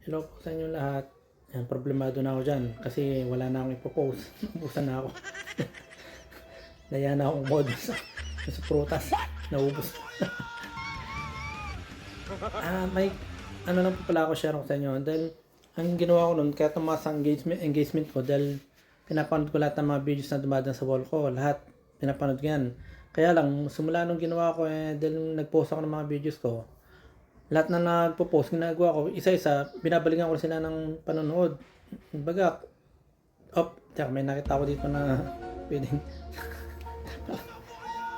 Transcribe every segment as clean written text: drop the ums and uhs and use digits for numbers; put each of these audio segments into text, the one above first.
Hello po sa inyo lahat. Yan, problemado na ako dyan kasi wala na akong ipopost. Ubusan na ako. Naya na akong mod sa prutas. Naubos. May ano lang po pala ako share ko sa inyo. Dahil ang ginawa ko nun, kaya tumaas ang engagement ko dahil pinapanood ko lahat ng mga videos na dumadaan sa wall ko. Lahat pinapanood ko yan. Kaya lang, simula nung ginawa ko dahil nag-post ako ng mga videos ko, lahat na nagpo-post, ginagawa ko, isa-isa, binabalikan ko sila ng panonood. Baga, tsaka may nakita ko dito na pwedeng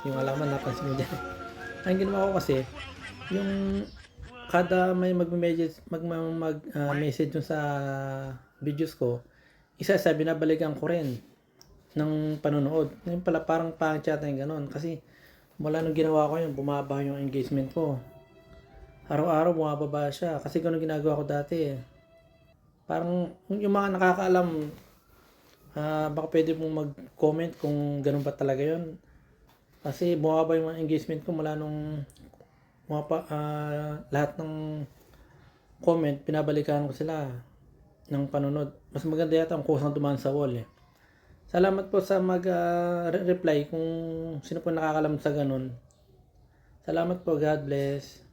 yung alaman napansin nyo dyan. Ang ginawa ko kasi, yung kada may message dun sa videos ko, isa-isa binabalikan ko rin ng panonood. Yung pala parang pang-chat yung ganun. Kasi mula nung ginawa ko yun, bumaba yung engagement ko. Araw-araw bumababa siya kasi ganun ginagawa ko dati. Parang yung mga nakakaalam, baka pwede mong mag-comment kung ganun ba talaga yun. Kasi bumaba yung engagement ko mula nung lahat ng comment, pinabalikan ko sila ng panunod. Mas maganda yata ang kusang dumaan sa wall eh. Salamat po sa mag-reply kung sino po nakakalam sa ganun. Salamat po, God bless.